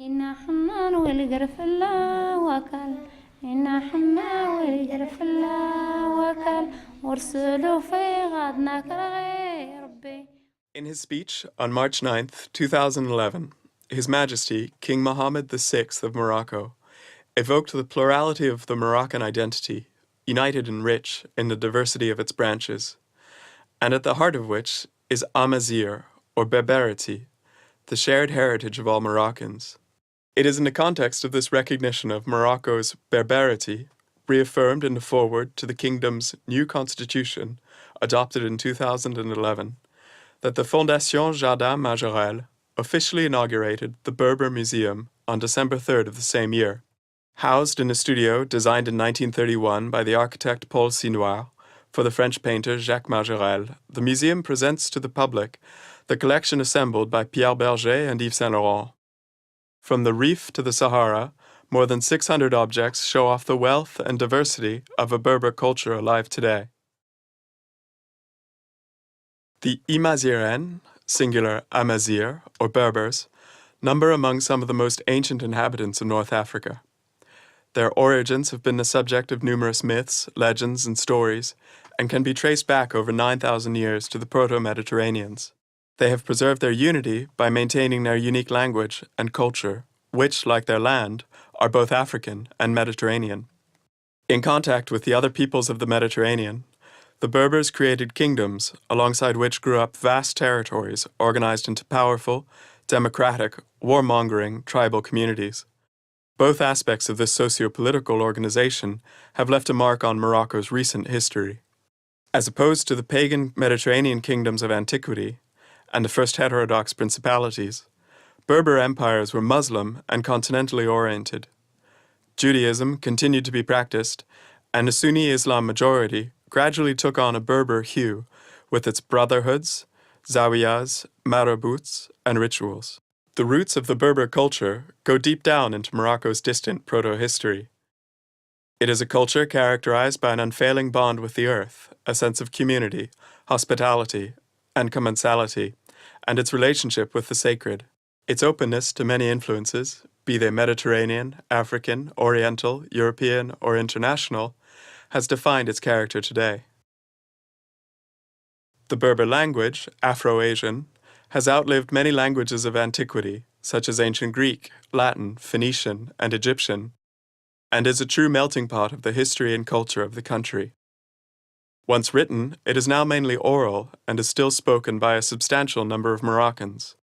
إنا حنا والقرف الله وكل إنا حنا والقرف الله وكل ورسلوا في غادنا كرغي ربي. In his speech on March 9th, 2011, His Majesty King Mohammed VI of Morocco evoked the plurality of the Moroccan identity, united and rich in the diversity of its branches, and at the heart of which is Amazigh, or Berberity, the shared heritage of all Moroccans. It is in the context of this recognition of Morocco's Berberity, reaffirmed in the foreword to the kingdom's new constitution, adopted in 2011, that the Fondation Jacques Majorelle officially inaugurated the Berber Museum on December 3rd of the same year. Housed in a studio designed in 1931 by the architect Paul Sinoir for the French painter Jacques Majorelle, the museum presents to the public the collection assembled by Pierre Berger and Yves Saint Laurent. From the Rif to the Sahara, more than 600 objects show off the wealth and diversity of a Berber culture alive today. The Imazighen, singular Amazigh, or Berbers, number among some of the most ancient inhabitants of North Africa. Their origins have been the subject of numerous myths, legends, and stories, and can be traced back over 9,000 years to the Proto-Mediterraneans. They have preserved their unity by maintaining their unique language and culture, which, like their land, are both African and Mediterranean. In contact with the other peoples of the Mediterranean, the Berbers created kingdoms alongside which grew up vast territories organized into powerful, democratic, warmongering tribal communities. Both aspects of this socio-political organization have left a mark on Morocco's recent history. As opposed to the pagan Mediterranean kingdoms of antiquity and the first heterodox principalities, Berber empires were Muslim and continentally oriented. Judaism continued to be practiced, and a Sunni Islam majority gradually took on a Berber hue with its brotherhoods, zawiyas, marabouts, and rituals. The roots of the Berber culture go deep down into Morocco's distant proto-history. It is a culture characterized by an unfailing bond with the earth, a sense of community, hospitality, and commensality, and its relationship with the sacred. Its openness to many influences, be they Mediterranean, African, Oriental, European, or international, has defined its character today. The Berber language, Afro-Asian, has outlived many languages of antiquity, such as ancient Greek, Latin, Phoenician, and Egyptian, and is a true melting pot of the history and culture of the country. Once written, it is now mainly oral and is still spoken by a substantial number of Moroccans.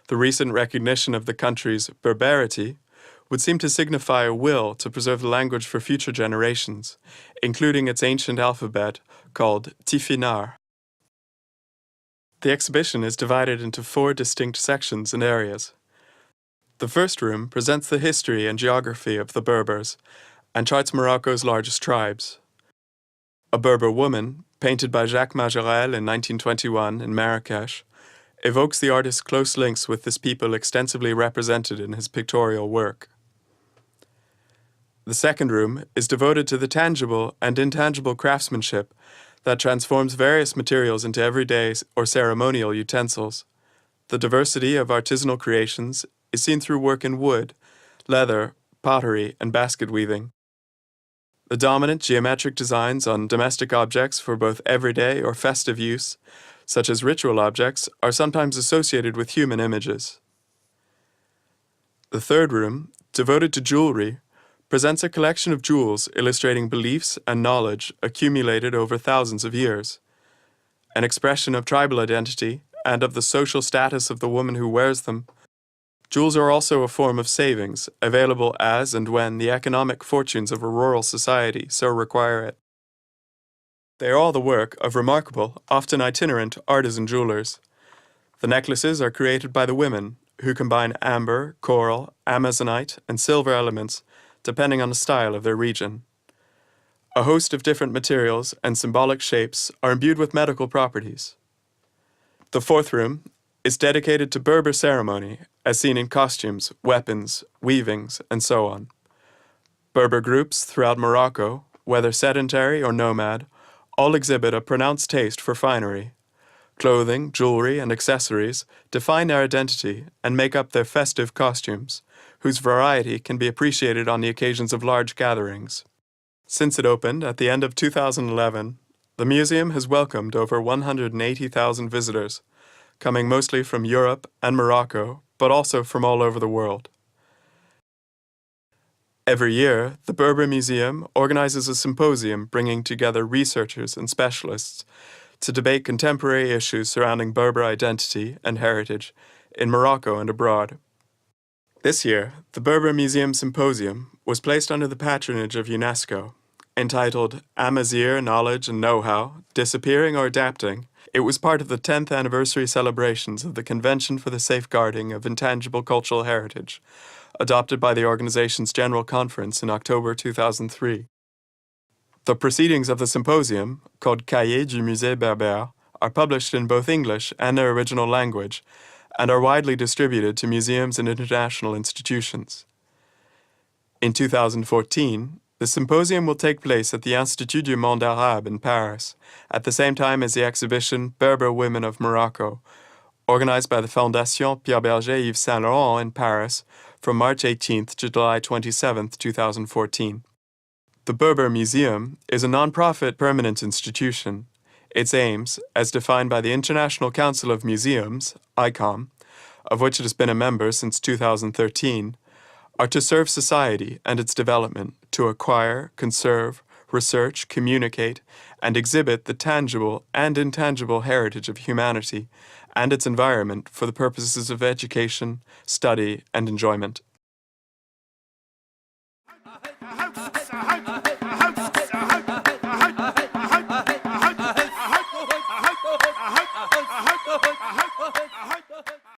The recent recognition of the country's Berberity would seem to signify a will to preserve the language for future generations, including its ancient alphabet called Tifinar. The exhibition is divided into 4 distinct sections and areas. The first room presents the history and geography of the Berbers and charts Morocco's largest tribes. A Berber woman, painted by Jacques Majorelle in 1921 in Marrakech, evokes the artist's close links with this people extensively represented in his pictorial work. The second room is devoted to the tangible and intangible craftsmanship that transforms various materials into everyday or ceremonial utensils. The diversity of artisanal creations is seen through work in wood, leather, pottery, and basket weaving. The dominant geometric designs on domestic objects for both everyday or festive use, such as ritual objects, are sometimes associated with human images. The third room, devoted to jewelry, presents a collection of jewels illustrating beliefs and knowledge accumulated over thousands of years, an expression of tribal identity and of the social status of the woman who wears them. Jewels are also a form of savings, available as and when the economic fortunes of a rural society so require it. They are all the work of remarkable, often itinerant artisan jewelers. The necklaces are created by the women, who combine amber, coral, amazonite, and silver elements depending on the style of their region. A host of different materials and symbolic shapes are imbued with medical properties. The fourth room is dedicated to Berber ceremony, as seen in costumes, weapons, weavings, and so on. Berber groups throughout Morocco, whether sedentary or nomad, all exhibit a pronounced taste for finery. Clothing, jewelry, and accessories define their identity and make up their festive costumes, whose variety can be appreciated on the occasions of large gatherings. Since it opened at the end of 2011, the museum has welcomed over 180,000 visitors, coming mostly from Europe and Morocco, but also from all over the world. Every year, the Berber Museum organizes a symposium bringing together researchers and specialists to debate contemporary issues surrounding Berber identity and heritage in Morocco and abroad. This year, the Berber Museum Symposium was placed under the patronage of UNESCO. Entitled Amazigh Knowledge and Know-How, Disappearing or Adapting, it was part of the 10th anniversary celebrations of the Convention for the Safeguarding of Intangible Cultural Heritage, adopted by the organization's General Conference in October 2003. The proceedings of the symposium, called Cahiers du Musée Berber, are published in both English and their original language, and are widely distributed to museums and international institutions. In 2014, the symposium will take place at the Institut du Monde Arabe in Paris, at the same time as the exhibition Berber Women of Morocco, organized by the Fondation Pierre Berger Yves Saint Laurent in Paris from March 18th to July 27th, 2014. The Berber Museum is a non-profit permanent institution. Its aims, as defined by the International Council of Museums, ICOM, of which it has been a member since 2013, are to serve society and its development, to acquire, conserve, research, communicate, and exhibit the tangible and intangible heritage of humanity and its environment for the purposes of education, study, and enjoyment.